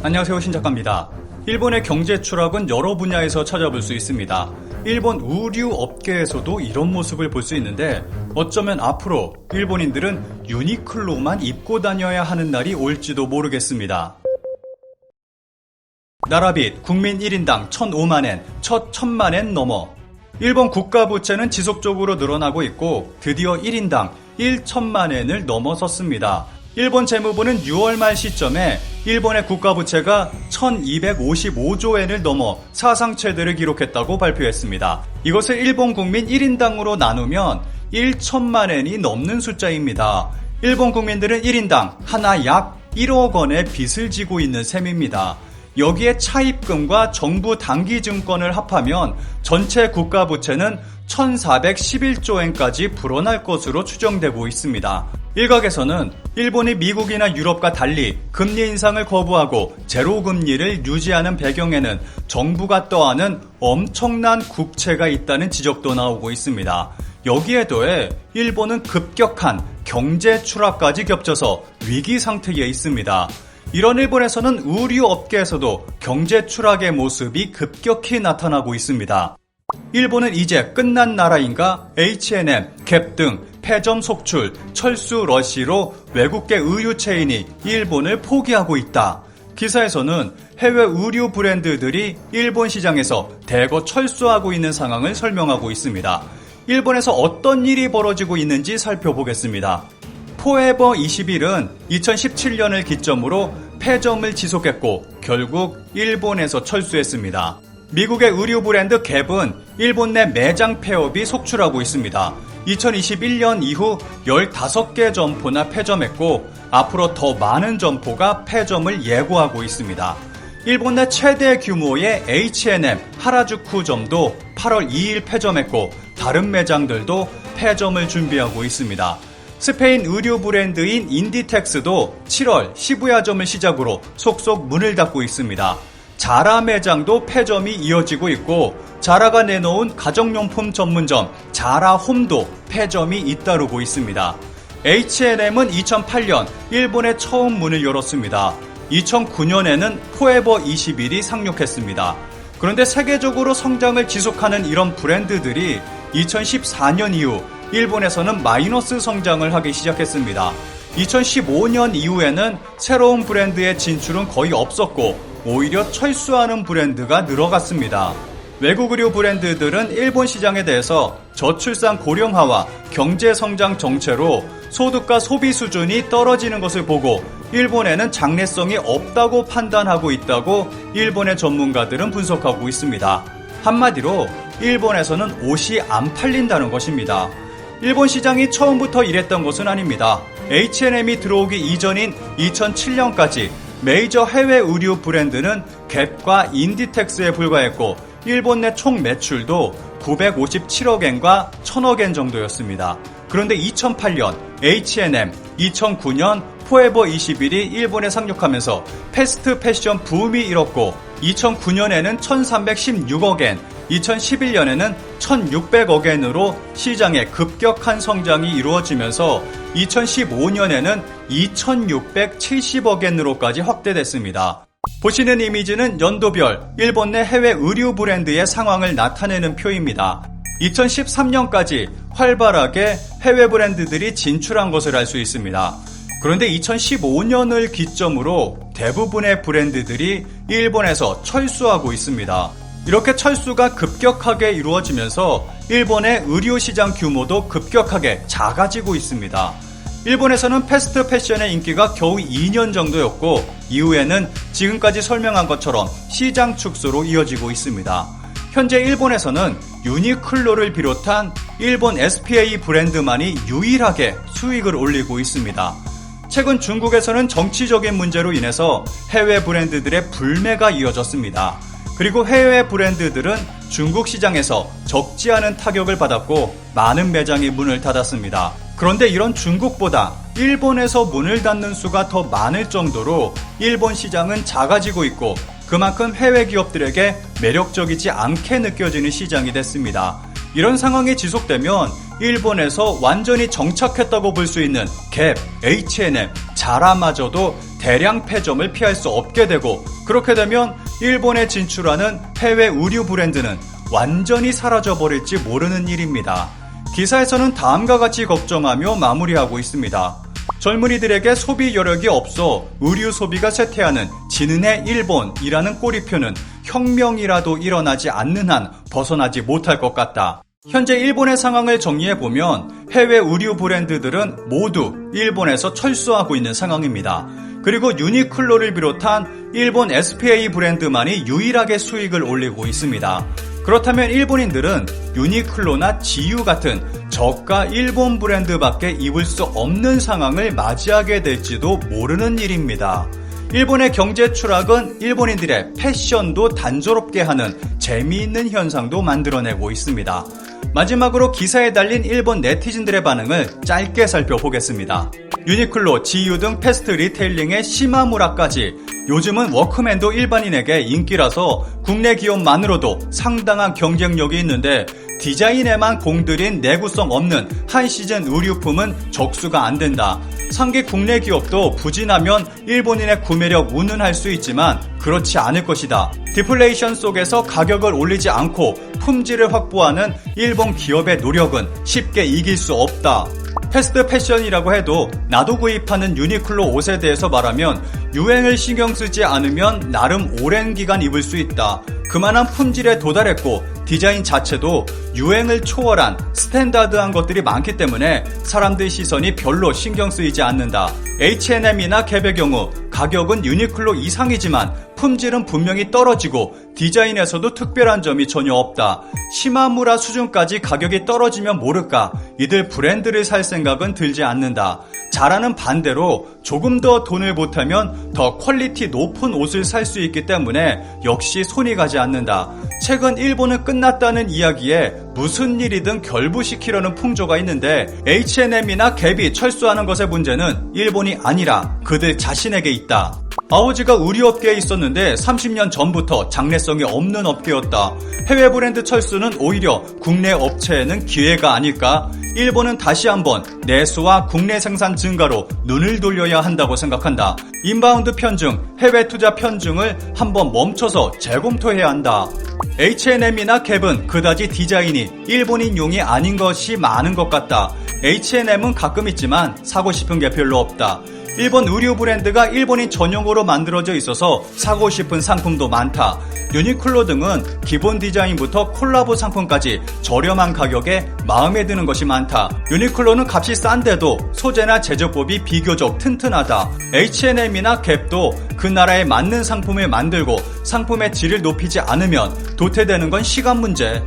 안녕하세요, 신작가입니다. 일본의 경제 추락은 여러 분야에서 찾아볼 수 있습니다. 일본 의류 업계에서도 이런 모습을 볼 수 있는데 어쩌면 앞으로 일본인들은 유니클로만 입고 다녀야 하는 날이 올지도 모르겠습니다. 나라빚 국민 1인당 1,005만엔, 첫 1,000만엔 넘어. 일본 국가부채는 지속적으로 늘어나고 있고 드디어 1인당 1,000만엔을 넘어섰습니다. 일본 재무부는 6월 말 시점에 일본의 국가부채가 1,255조엔을 넘어 사상 최대를 기록했다고 발표했습니다. 이것을 일본 국민 1인당으로 나누면 1,000만엔이 넘는 숫자입니다. 일본 국민들은 1인당 하나 약 1억 원의 빚을 지고 있는 셈입니다. 여기에 차입금과 정부 단기증권을 합하면 전체 국가부채는 1,411조엔까지 불어날 것으로 추정되고 있습니다. 일각에서는 일본이 미국이나 유럽과 달리 금리 인상을 거부하고 제로금리를 유지하는 배경에는 정부가 떠안은 엄청난 국채가 있다는 지적도 나오고 있습니다. 여기에 더해 일본은 급격한 경제 추락까지 겹쳐서 위기 상태에 있습니다. 이런 일본에서는 의류 업계에서도 경제 추락의 모습이 급격히 나타나고 있습니다. 일본은 이제 끝난 나라인가? H&M, 갭 등 폐점 속출, 철수 러시로 외국계 의류 체인이 일본을 포기하고 있다. 기사에서는 해외 의류 브랜드들이 일본 시장에서 대거 철수하고 있는 상황을 설명하고 있습니다. 일본에서 어떤 일이 벌어지고 있는지 살펴보겠습니다. 포에버 21은 2017년을 기점으로 폐점을 지속했고 결국 일본에서 철수했습니다. 미국의 의류 브랜드 갭은 일본 내 매장 폐업이 속출하고 있습니다. 2021년 이후 15개 점포나 폐점했고 앞으로 더 많은 점포가 폐점을 예고하고 있습니다. 일본 내 최대 규모의 H&M 하라주쿠점도 8월 2일 폐점했고 다른 매장들도 폐점을 준비하고 있습니다. 스페인 의류 브랜드인 인디텍스도 7월 시부야점을 시작으로 속속 문을 닫고 있습니다. 자라 매장도 폐점이 이어지고 있고 자라가 내놓은 가정용품 전문점 자라홈도 폐점이 잇따르고 있습니다. H&M은 2008년 일본에 처음 문을 열었습니다. 2009년에는 포에버 21이 상륙했습니다. 그런데 세계적으로 성장을 지속하는 이런 브랜드들이 2014년 이후 일본에서는 마이너스 성장을 하기 시작했습니다. 2015년 이후에는 새로운 브랜드의 진출은 거의 없었고 오히려 철수하는 브랜드가 늘어갔습니다. 외국 의류 브랜드들은 일본 시장에 대해서 저출산 고령화와 경제성장 정체로 소득과 소비 수준이 떨어지는 것을 보고 일본에는 장래성이 없다고 판단하고 있다고 일본의 전문가들은 분석하고 있습니다. 한마디로 일본에서는 옷이 안 팔린다는 것입니다. 일본 시장이 처음부터 이랬던 것은 아닙니다. H&M이 들어오기 이전인 2007년까지 메이저 해외 의류 브랜드는 갭과 인디텍스에 불과했고 일본 내 총 매출도 957억엔과 1000억엔 정도였습니다. 그런데 2008년 H&M, 2009년 포에버 21이 일본에 상륙하면서 패스트 패션 붐이 일었고 2009년에는 1316억엔, 2011년에는 1600억엔으로 시장의 급격한 성장이 이루어지면서 2015년에는 2670억엔으로까지 확대됐습니다. 보시는 이미지는 연도별 일본 내 해외 의류 브랜드의 상황을 나타내는 표입니다. 2013년까지 활발하게 해외 브랜드들이 진출한 것을 알 수 있습니다. 그런데 2015년을 기점으로 대부분의 브랜드들이 일본에서 철수하고 있습니다. 이렇게 철수가 급격하게 이루어지면서 일본의 의류 시장 규모도 급격하게 작아지고 있습니다. 일본에서는 패스트 패션의 인기가 겨우 2년 정도였고 이후에는 지금까지 설명한 것처럼 시장 축소로 이어지고 있습니다. 현재 일본에서는 유니클로를 비롯한 일본 SPA 브랜드만이 유일하게 수익을 올리고 있습니다. 최근 중국에서는 정치적인 문제로 인해서 해외 브랜드들의 불매가 이어졌습니다. 그리고 해외 브랜드들은 중국 시장에서 적지 않은 타격을 받았고 많은 매장이 문을 닫았습니다. 그런데 이런 중국보다 일본에서 문을 닫는 수가 더 많을 정도로 일본 시장은 작아지고 있고 그만큼 해외 기업들에게 매력적이지 않게 느껴지는 시장이 됐습니다. 이런 상황이 지속되면 일본에서 완전히 정착했다고 볼 수 있는 갭, H&M, 자라마저도 대량 폐점을 피할 수 없게 되고, 그렇게 되면 일본에 진출하는 해외 의류 브랜드는 완전히 사라져버릴지 모르는 일입니다. 기사에서는 다음과 같이 걱정하며 마무리하고 있습니다. 젊은이들에게 소비 여력이 없어 의류 소비가 쇠퇴하는 지는해 일본이라는 꼬리표는 혁명이라도 일어나지 않는 한 벗어나지 못할 것 같다. 현재 일본의 상황을 정리해보면 해외 의류 브랜드들은 모두 일본에서 철수하고 있는 상황입니다. 그리고 유니클로를 비롯한 일본 SPA 브랜드만이 유일하게 수익을 올리고 있습니다. 그렇다면 일본인들은 유니클로나 지유 같은 저가 일본 브랜드밖에 입을 수 없는 상황을 맞이하게 될지도 모르는 일입니다. 일본의 경제 추락은 일본인들의 패션도 단조롭게 하는 재미있는 현상도 만들어내고 있습니다. 마지막으로 기사에 달린 일본 네티즌들의 반응을 짧게 살펴보겠습니다. 유니클로, 지유 등 패스트 리테일링의 시마무라까지 요즘은 워크맨도 일반인에게 인기라서 국내 기업만으로도 상당한 경쟁력이 있는데 디자인에만 공들인 내구성 없는 하이시즌 의류품은 적수가 안 된다. 상기 국내 기업도 부진하면 일본인의 구매력 운운할 수 있지만 그렇지 않을 것이다. 디플레이션 속에서 가격을 올리지 않고 품질을 확보하는 일본 기업의 노력은 쉽게 이길 수 없다. 패스트 패션이라고 해도 나도 구입하는 유니클로 옷에 대해서 말하면 유행을 신경 쓰지 않으면 나름 오랜 기간 입을 수 있다. 그만한 품질에 도달했고 디자인 자체도 유행을 초월한 스탠다드한 것들이 많기 때문에 사람들 시선이 별로 신경 쓰이지 않는다. H&M이나 갭의 경우 가격은 유니클로 이상이지만 품질은 분명히 떨어지고 디자인에서도 특별한 점이 전혀 없다. 시마무라 수준까지 가격이 떨어지면 모를까 이들 브랜드를 살 생각은 들지 않는다. 잘하는 반대로 조금 더 돈을 보태면 더 퀄리티 높은 옷을 살 수 있기 때문에 역시 손이 가지 않는다. 최근 일본은 끝났다는 이야기에 무슨 일이든 결부시키려는 풍조가 있는데 H&M이나 갭이 철수하는 것의 문제는 일본이 아니라 그들 자신에게 있다. 아오지가 의류업계에 있었는데 30년 전부터 장래성이 없는 업계였다. 해외 브랜드 철수는 오히려 국내 업체에는 기회가 아닐까? 일본은 다시 한번 내수와 국내 생산 증가로 눈을 돌려야 한다고 생각한다. 인바운드 편중, 해외 투자 편중을 한번 멈춰서 재검토해야 한다. H&M이나 갭은 그다지 디자인이 일본인용이 아닌 것이 많은 것 같다. H&M은 가끔 있지만 사고 싶은 게 별로 없다. 일본 의류 브랜드가 일본인 전용으로 만들어져 있어서 사고 싶은 상품도 많다. 유니클로 등은 기본 디자인부터 콜라보 상품까지 저렴한 가격에 마음에 드는 것이 많다. 유니클로는 값이 싼데도 소재나 제조법이 비교적 튼튼하다. H&M이나 갭도 그 나라에 맞는 상품을 만들고 상품의 질을 높이지 않으면 도태되는 건 시간 문제.